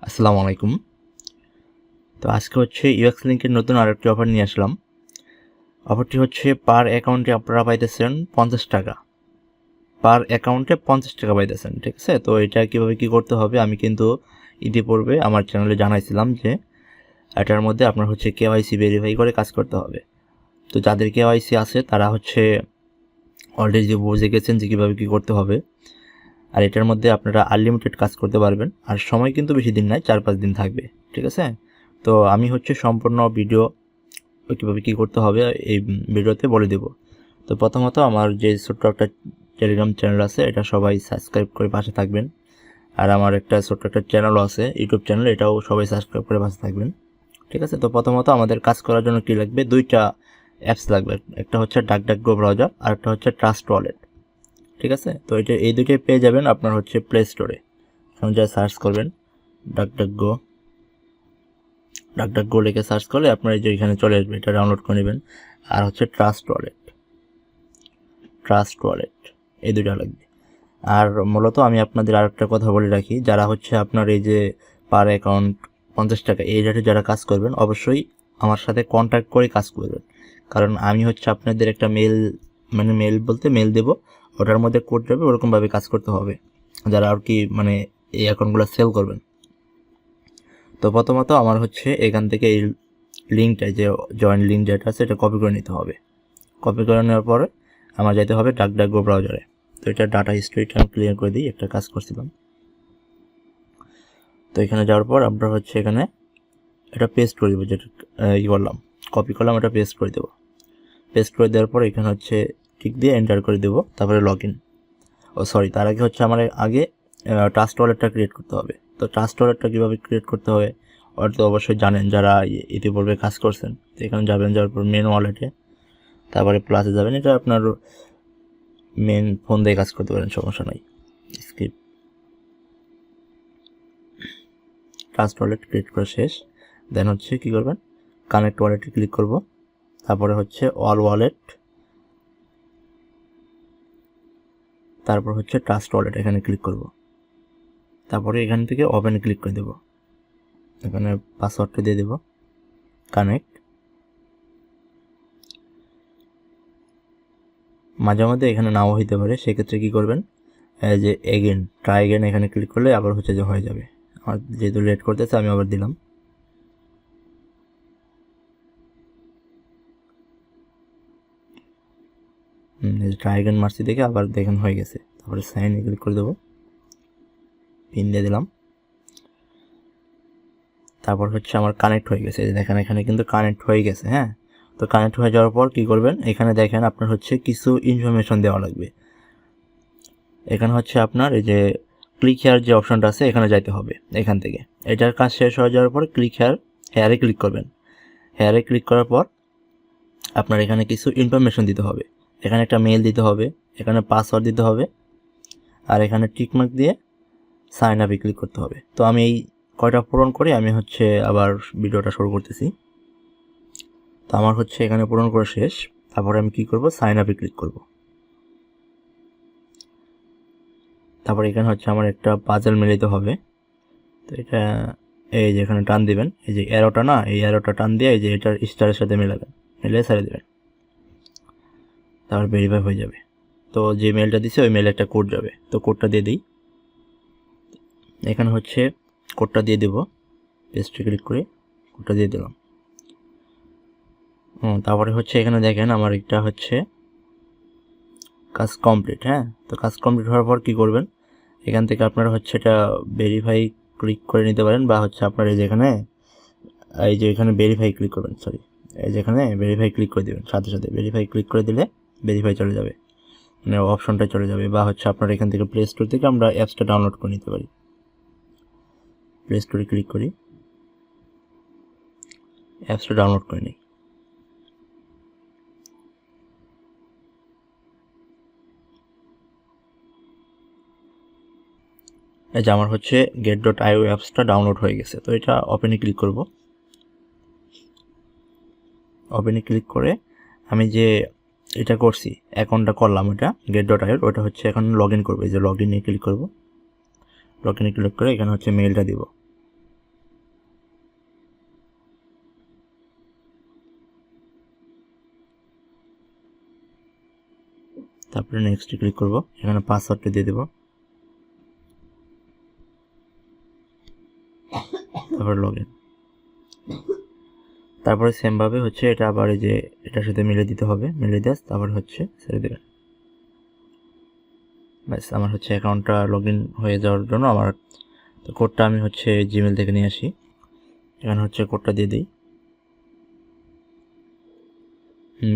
আসসালামু আলাইকুম। তো আজকে হচ্ছে ইউএক্স লিঙ্কের নতুন আরেকটি অফার নিয়ে আসলাম। অফারটি হচ্ছে পার অ্যাকাউন্টে আপনারা পাইতেছেন 50 টাকা। পার অ্যাকাউন্টে 50 টাকা পাইতেছেন, ঠিক আছে? তো এটা কীভাবে কী করতে হবে আমি কিন্তু ইতিপূর্বে আমার চ্যানেলে জানাইছিলাম যে এটার মধ্যে আপনার হচ্ছে কেওয়াইসি ভেরিফাই করে কাজ করতে হবে। তো যাদের কেওয়াইসি আছে তারা হচ্ছে অলরেডি বুঝে গেছেন যে কীভাবে কী করতে হবে। আর এটার মধ্যে আপনারা আনলিমিটেড কাজ করতে পারবেন। আর সময় কিন্তু বেশি দিন নয়, 4-5 দিন থাকবে, ঠিক আছে? তো আমি হচ্ছে সম্পূর্ণ ভিডিও কীভাবে কী করতে হবে এই ভিডিওতে বলে দেব। তো প্রথমত আমার যে ছোট্ট একটা টেলিগ্রাম চ্যানেল আছে এটা সবাই সাবস্ক্রাইব করে পাশে থাকবেন। আর আমার একটা ছোট্ট একটা চ্যানেলও আছে, ইউটিউব চ্যানেল, এটাও সবাই সাবস্ক্রাইব করে পাশে থাকবেন, ঠিক আছে? তো প্রথমত আমাদের কাজ করার জন্য কী লাগবে, দুইটা অ্যাপস লাগবে। একটা হচ্ছে ডাকডাকগো ব্রাউজার আর একটা হচ্ছে ট্রাস্ট ওয়ালেট, ঠিক আছে? তো এই দুইটাই পেয়ে যাবেন আপনার হচ্ছে প্লে স্টোরে। এখন যা সার্চ করবেন ডাকডাকগো লিখে সার্চ করলে আপনার এই যে এখানে চলে আসবে, এটা ডাউনলোড করে নেবেন। আর হচ্ছে ট্রাস্ট ওয়ালেট এই দুইটা লাগবে। আর মূলত আমি আপনাদের আরেকটা কথা বলে রাখি, যারা হচ্ছে আপনার এই যে পার অ্যাকাউন্ট 50 টাকা এই রেটে যারা কাজ করবেন অবশ্যই আমার সাথে কন্ট্যাক্ট করে কাজ করবেন। কারণ আমি হচ্ছে আপনাদের একটা মেল দেব, ওটার মধ্যে কোড যাবে, ওরকমভাবে কাজ করতে হবে যারা আর কি এই অ্যাকাউন্টগুলো সেল করবেন। তো প্রথমত আমার হচ্ছে এখান থেকে এই লিঙ্কটা, যে জয়েন লিঙ্ক যেটা আছে এটা কপি করে নিতে হবে। কপি করে নেওয়ার পরে আমার যেতে হবে ডাকডাকগো ব্রাউজারে। তো এটা ডাটা হিস্ট্রিটা আমি ক্লিয়ার করে দিই, একটা কাজ করছিলাম। তো এখানে যাওয়ার পর আমরা হচ্ছে এখানে এটা পেস্ট করে দেবো, যেটা করলাম, কপি করলাম, এটা পেস্ট করে দেবো। পেস্ট করে দেওয়ার পর এখানে হচ্ছে টিক দিয়ে এন্টার করে দেবো, তারপরে লগ ইন। তার আগে হচ্ছে আমার ট্রাস্ট ওয়ালেটটা ক্রিয়েট করতে হবে। তো ট্রাস্ট ওয়ালেটটা কীভাবে ক্রিয়েট করতে হবে ওটা তো অবশ্যই জানেন যারা ইতিপূর্বে কাজ করছেন। তো এখানে যাবেন, যাওয়ার পর মেন ওয়ালেটে, তারপরে প্লাসে যাবেন। এটা আপনার মেন ফোন দিয়ে কাজ করতে পারেন, সমস্যা নাই। স্ক্রিপ্ট ট্রাস্ট ওয়ালেট ক্রিয়েট করা শেষ। দেন হচ্ছে কী করবেন, কানেক্ট ওয়ালেটে ক্লিক করব, তারপরে হচ্ছে অল ওয়ালেট, তারপর হচ্ছে ট্রাস্ট ওয়ালেট, এখানে ক্লিক করব। তারপরে এখান থেকে ওপেনে ক্লিক করে দেব, এখানে পাসওয়ার্ডটা দিয়ে দেব, কানেক্ট। মাঝে মধ্যে এখানে নাও হইতে পারে, সেক্ষেত্রে কী করবেন, যে ট্রাই এগেন এখানে ক্লিক করলে আবার হচ্ছে যে হয়ে যাবে। আমার যেহেতু লেট করতেছে আমি আবার দিলাম। ট্রাই এগেন মারছি দেখে আবার দেখেন হয়ে গেছে। তারপরে সাইন ক্লিক করে দেবো, পিন দিয়ে দিলাম। তারপর হচ্ছে আমার কানেক্ট হয়ে গেছে, দেখেন এখানে কিন্তু কানেক্ট হয়ে গেছে। হ্যাঁ, তো কানেক্ট হয়ে যাওয়ার পর কী করবেন, এখানে দেখেন আপনার হচ্ছে কিছু ইনফরমেশন দেওয়া লাগবে। এখানে হচ্ছে আপনার এই যে ক্লিক হেয়ার যে অপশনটা আছে এখানে যাইতে হবে। এখান থেকে এটার কাজ শেষ হয়ে যাওয়ার পর হেয়ারে ক্লিক করবেন। হেয়ারে ক্লিক করার পর আপনার এখানে কিছু ইনফরমেশন দিতে হবে। এখানে একটা মেল দিতে হবে, এখানে পাসওয়ার্ড দিতে হবে, আর এখানে টিকমার্ক দিয়ে সাইন আপে ক্লিক করতে হবে। তো আমি এই কয়টা পূরণ করে আমি হচ্ছে আবার ভিডিওটা শুরু করতেছি। তো আমার হচ্ছে এখানে পূরণ করা শেষ। তারপরে আমি কি করব, সাইন আপে ক্লিক করব। তারপরে এখানে হচ্ছে আমার একটা পাজল মিলাইতে হবে। তো এটা এই যে এখানে টান দিবেন, এই যে অ্যারোটা না, এই অ্যারোটা টান দিয়ে এই যে এটার স্টারের সাথে মেলাবেন, মিলিয়ে ছেড়ে দেবেন, তারপর ভেরিফাই হয়ে যাবে। তো যে মেলটা দিছে ওই মেলে একটা কোড যাবে, তো কোডটা দিয়ে দিই। এখানে হচ্ছে কোডটা দিয়ে দেবো, পেস্টে ক্লিক করে কোডটা দিয়ে দিলাম। তারপরে হচ্ছে এখানে দেখেন আমার একটা হচ্ছে কাজ কমপ্লিট। হ্যাঁ, তো কাজ কমপ্লিট হওয়ার পর কী করবেন, এখান থেকে আপনারা হচ্ছে এটা ভেরিফাই ক্লিক করে নিতে পারেন, বা হচ্ছে আপনার এই যে এখানে ভেরিফাই ক্লিক করবেন, এই যেখানে ভেরিফাই ক্লিক করে দেবেন, সাথে সাথে ভেরিফাই ক্লিক করে দিলে ভেরিফাই চলে যাবে, অপশনটা চলে যাবে। বা হচ্ছে আপনার এখান থেকে প্লে স্টোর থেকে আমরা অ্যাপসটা ডাউনলোড করে নিতে পারি। প্লে স্টোরে ক্লিক করি, অ্যাপসটা ডাউনলোড করে নিই। এই যে আমার হচ্ছে get.io অ্যাপসটা ডাউনলোড হয়ে গেছে। তো এটা ওপেনে ক্লিক করব। ওপেনে ক্লিক করে আমি যে এটা করছি, অ্যাকাউন্টটা করলাম, এটা get.io, ওটা হচ্ছে এখন লগ ইন করবো। এই যে লগ ইনে ক্লিক করব, লগ ইনে ক্লিক করে এখানে হচ্ছে মেলটা দিব। তারপরে নেক্সটে ক্লিক করব, এখানে পাসওয়ার্ডটা দিয়ে দেব, তারপর লগইন। তারপরে সেমভাবে হচ্ছে এটা আবার এই যে এটার সাথে মিলে দিতে হবে, মিলে দিয়ে তারপর হচ্ছে ছেড়ে দেবেন। ব্যাস, আমার হচ্ছে অ্যাকাউন্টটা লগইন হয়ে যাওয়ার জন্য আমার তো কোডটা আমি হচ্ছে জিমেল থেকে নিয়ে আসি, এখানে হচ্ছে কোডটা দিয়ে দিই।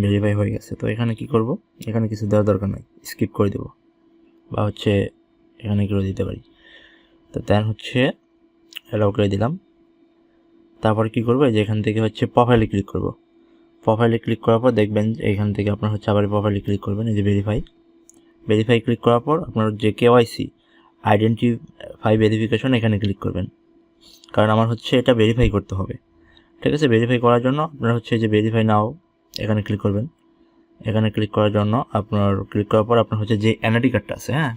ভেরিফাই হয়ে গেছে। তো এখানে কি করব, এখানে কিছু দেওয়ার দরকার নাই, স্কিপ করে দেব, বা হচ্ছে এখানে করে দিতে পারি। তো দেন হচ্ছে অ্যালাউ করে দিলাম। তারপর কি করবো, যে এখান থেকে হচ্ছে প্রোফাইলে ক্লিক করব। প্রোফাইলে ক্লিক করার পর দেখবেন এখান থেকে আপনার হচ্ছে আবার প্রোফাইলে ক্লিক করবেন, এই যে ভেরিফাই ক্লিক করার পর আপনার যে কেওয়াইসি আইডেন্টিফাই ভেরিফিকেশন এখানে ক্লিক করবেন, কারণ আমার হচ্ছে এটা ভেরিফাই করতে হবে। ঠিক আছে, ভেরিফাই করার জন্য আপনার হচ্ছে যে ভেরিফাই নাও এখানে ক্লিক করবেন। এখানে ক্লিক করার জন্য আপনার ক্লিক করার পর আপনার হচ্ছে যে এনআইডি কার্ডটা আছে, হ্যাঁ,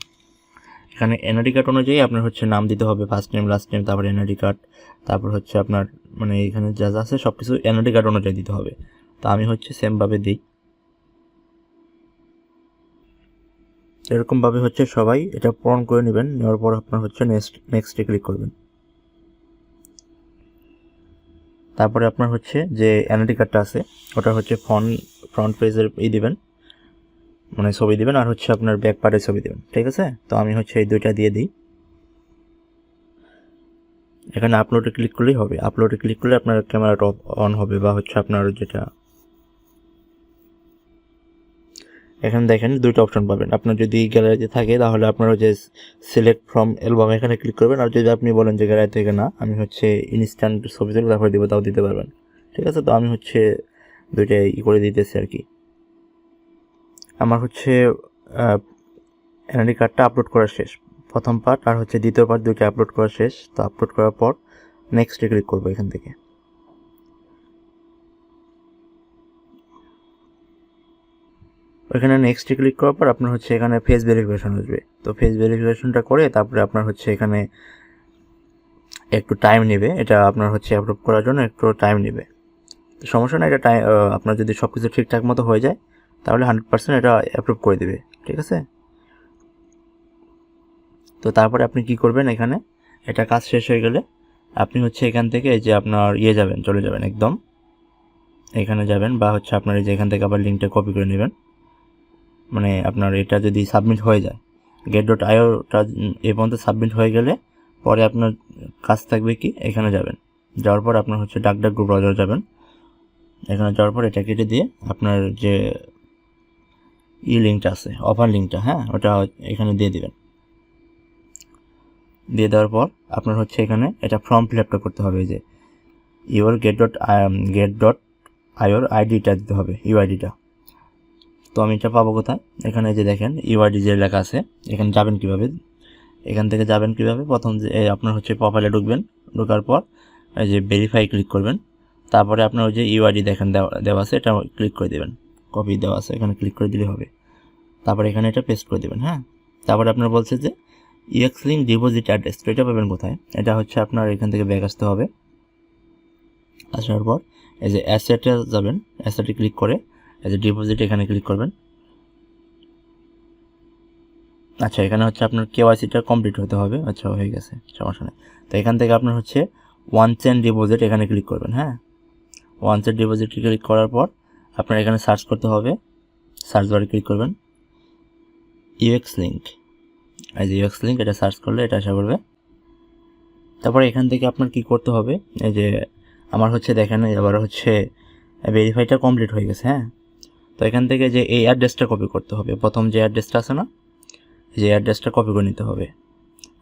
এখানে এনআইডি কার্ড অনুযায়ী আপনার হচ্ছে নাম দিতে হবে, ফার্স্ট নেম লাস্ট নেম, তারপর এনআইডি কার্ড, তারপর হচ্ছে আপনার মানে এখানে যা যা আছে সব কিছু এনআইডি কার্ড অনুযায়ী দিতে হবে। তো আমি হচ্ছে সেমভাবে দিই, এরকমভাবে হচ্ছে সবাই এটা পূরণ করে নেবেন। নেওয়ার পর আপনার হচ্ছে নেক্সটে ক্লিক করবেন। তারপরে আপনার হচ্ছে যে এনআইডি কার্ডটা আছে ওটা হচ্ছে ফ্রন্ট পেজের দিবেন, মানে ছবি দিবেন, আর হচ্ছে আপনার ব্যাক পার্টের ছবি দিবেন। ঠিক আছে, তো আমি হচ্ছে এই দুইটা দিয়ে দিই। এখানে আপলোডে ক্লিক করলেই হবে, আপলোডে ক্লিক করলে আপনার ক্যামেরাটা অন হবে, বা হচ্ছে আপনার যেটা এখানে দেখেন দুইটা অপশন পাবেন। আপনার যদি গ্যালারিতে থাকে তাহলে আপনার যে সিলেক্ট ফ্রম অ্যালবাম এখানে ক্লিক করবেন, আর যদি আপনি বলেন যে গ্যালারি থেকে না আমি হচ্ছে ইনস্ট্যান্ট ছবি তুলে তারপরে দিব, তাও দিতে পারবেন। ঠিক আছে, তো আমি হচ্ছে দুইটাই করে দিতেছি আর কি। আমার হচ্ছে এনআইডি কার্ডটা আপলোড করা শেষ, প্রথম পার্ট আর হচ্ছে দ্বিতীয় পার্ট দুইটা আপলোড করা শেষ। তো আপলোড করার পর নেক্সটে ক্লিক করবো এখান থেকে। ওইখানে নেক্সটে ক্লিক করার পর আপনার হচ্ছে এখানে ফেস ভেরিফিকেশন আসবে। তো ফেস ভেরিফিকেশনটা করে তারপরে আপনার হচ্ছে এখানে একটু টাইম নেবে, এটা আপনার হচ্ছে অ্যাপ্রুভ করার জন্য একটু টাইম নেবে। সমস্যা না, এটা টাইম আপনার যদি সব কিছু ঠিকঠাক মতো হয়ে যায় তাহলে 100% এটা অ্যাপ্রুভ করে দেবে। ঠিক আছে, তো তারপরে আপনি কি করবেন, এখানে এটা কাজ শেষ হয়ে গেলে আপনি হচ্ছে এখান থেকে এই যে আপনার যাবেন, চলে যাবেন একদম এখানে যাবেন, বা হচ্ছে আপনার এই যে এখান থেকে আবার লিঙ্কটা কপি করে নেবেন। মানে আপনার এটা যদি সাবমিট হয়ে যায় get.ioটা এ পর্যন্ত সাবমিট হয়ে গেলে পরে আপনার কাজ থাকবে কি, এখানে যাবেন, যাওয়ার পর আপনার হচ্ছে ডাকডাকগো ব্রাউজার যাবেন, এখানে যাওয়ার পর এটা কেটে দিয়ে আপনার যে লিঙ্কটা আছে অফার লিঙ্কটা, হ্যাঁ, ওটা এখানে দিয়ে দিবেন। দিয়ে দেওয়ার পর আপনার হচ্ছে এখানে এটা ফর্ম ফিল আপটা করতে হবে, যে ইউর get.ioর আইডিটা দিতে হবে, ইউআইডিটা। তো আমি এটা পাবো কোথায়, এখানে যে দেখেন ইউআইডি যে লেখা আছে, এখানে যাবেন কিভাবে, এখান থেকে যাবেন কিভাবে, প্রথম যে আপনার হচ্ছে প্রোফাইলে ঢুকবেন, ঢোকার পর এই যে ভেরিফাই ক্লিক করবেন, তারপরে আপনার ওই যে ইউআইডি দেখেন দেওয়া আছে এটা ক্লিক করে দেবেন, কপি দেওয়া আছে এখানে ক্লিক করে দিলে হবে। তারপরে এখানে এটা পেস্ট করে দেবেন, হ্যাঁ। তারপরে আপনার বলছে যে ইউএক্সলিঙ্ক ডিপোজিট অ্যাড্রেস, তো এটা পাবেন কোথায়, এটা হচ্ছে আপনার এখান থেকে ব্যাক আসতে হবে। আসার পর এই যে অ্যাসেটে যাবেন, অ্যাসেটে ক্লিক করে এই যে ডিপোজিট এখানে ক্লিক করবেন। আচ্ছা, এখানে হচ্ছে আপনার কেওয়াইসিটা কমপ্লিট হতে হবে, আচ্ছা হয়ে গেছে, সমস্যা নেই। তো এখান থেকে আপনার হচ্ছে ওয়ান চেন ডিপোজিট এখানে ক্লিক করবেন, হ্যাঁ, ওয়ান চেন ডিপোজিট ক্লিক করার পর আপনার এখানে সার্চ করতে হবে, সার্চ বারে ক্লিক করবেন ইউএক্সলিঙ্ক, এই যে ইউএক্সলিঙ্ক এটা সার্চ করলে এটা আসা করবে। তারপরে এখান থেকে আপনার কি করতে হবে, এই যে আমার হচ্ছে দেখেন এবার হচ্ছে ভেরিফাইটা কমপ্লিট হয়ে গেছে, হ্যাঁ। তো এখান থেকে যে এই অ্যাড্রেসটা কপি করতে হবে, প্রথম যে অ্যাড্রেসটা আছে না, যে অ্যাড্রেসটা কপি করে নিতে হবে।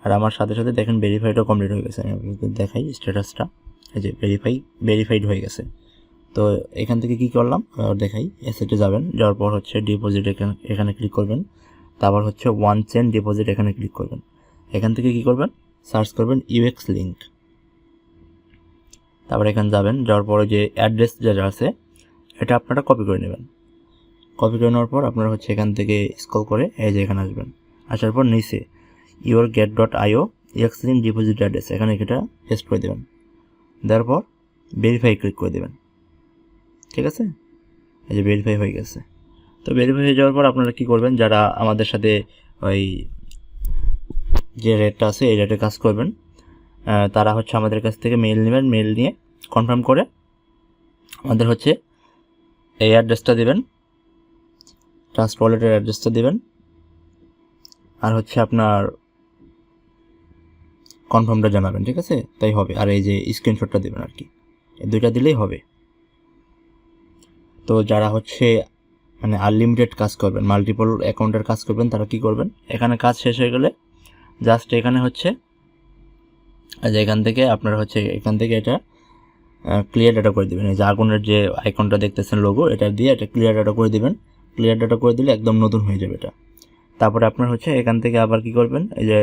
আর আমার সাথে সাথে দেখেন ভেরিফাইটাও কমপ্লিট হয়ে গেছে, আমি আপনাদের দেখাই স্ট্যাটাসটা, এই যে ভেরিফাইড হয়ে গেছে। তো এখান থেকে কি করলাম দেখাই, অ্যাসেটে যাবেন, যাওয়ার পর হচ্ছে ডিপোজিট এখানে ক্লিক করবেন, তারপর হচ্ছে ওয়ান চেন ডিপোজিট এখানে ক্লিক করবেন। এখান থেকে কি করবেন, সার্চ করবেন ইউএক্সলিঙ্ক, তারপর এখানে যাবেন, যাওয়ার পরে যে অ্যাড্রেস যেটা আছে এটা আপনারা কপি করে নেবেন। কপি করে নেওয়ার পর আপনারা হচ্ছে এখান থেকে স্ক্রল করে এই যে এখানে আসবেন, আসার পর নিচে ইউর get.io ইউএক্সলিঙ্ক ডিপোজিট অ্যাড্রেস এখানে এটা পেস্ট করে দেবেন, দেওয়ার পর ভেরিফাই ক্লিক করে দেবেন। ঠিক আছে, এই যে ভেরিফাই হয়ে গেছে। তো তো ভেরিফাই হয়ে যাওয়ার পর আপনারা কী করবেন, যারা আমাদের সাথে ওই যে রেটটা আছে এই রেটে কাজ করবেন, তারা হচ্ছে আমাদের কাছ থেকে মেইল নেবেন। মেইল নিয়ে কনফার্ম করে আমাদের হচ্ছে এই অ্যাড্রেসটা দেবেন, ট্রাস্ট ওয়ালেটের অ্যাড্রেসটা দেবেন, আর হচ্ছে আপনার কনফার্মটা জানাবেন, ঠিক আছে? তাই হবে। আর এই যে স্ক্রিনশটটা দেবেন আর কি, এই দুইটা দিলেই হবে। তো যারা হচ্ছে মানে আনলিমিটেড কাজ করবেন, মাল্টিপল অ্যাকাউন্টের কাজ করবেন, তারা কি করবেন, এখানে কাজ শেষ হয়ে গেলে জাস্ট এখানে হচ্ছে এখান থেকে আপনারা হচ্ছে এখান থেকে এটা ক্লিয়ার ডাটা করে দেবেন। এই যে আগুনের যে আইকনটা দেখতেছেন লোগো, এটা দিয়ে এটা ক্লিয়ার ডাটা করে দিবেন। ক্লিয়ার ডাটা করে দিলে একদম নতুন হয়ে যাবে এটা। তারপরে আপনার হচ্ছে এখান থেকে আবার কি করবেন, এই যে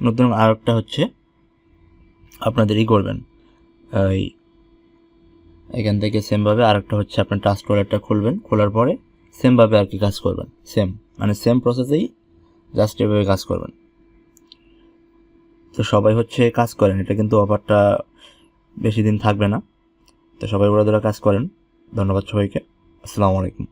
নতুন আরেকটা হচ্ছে আপনাদের করবেন, এই এখান থেকে সেমভাবে আরেকটা হচ্ছে আপনার ট্রাস্ট ওয়ালেটটা খুলবেন। খোলার পরে সেমভাবে আর কি কাজ করবেন, সেম প্রসেসেই জাস্ট এভাবে কাজ করবেন। তো সবাই হচ্ছে কাজ করেন, এটা কিন্তু অফারটা বেশি দিন থাকবে না। তো সবাই ওরা কাজ করেন। ধন্যবাদ সবাইকে। আসসালামু আলাইকুম।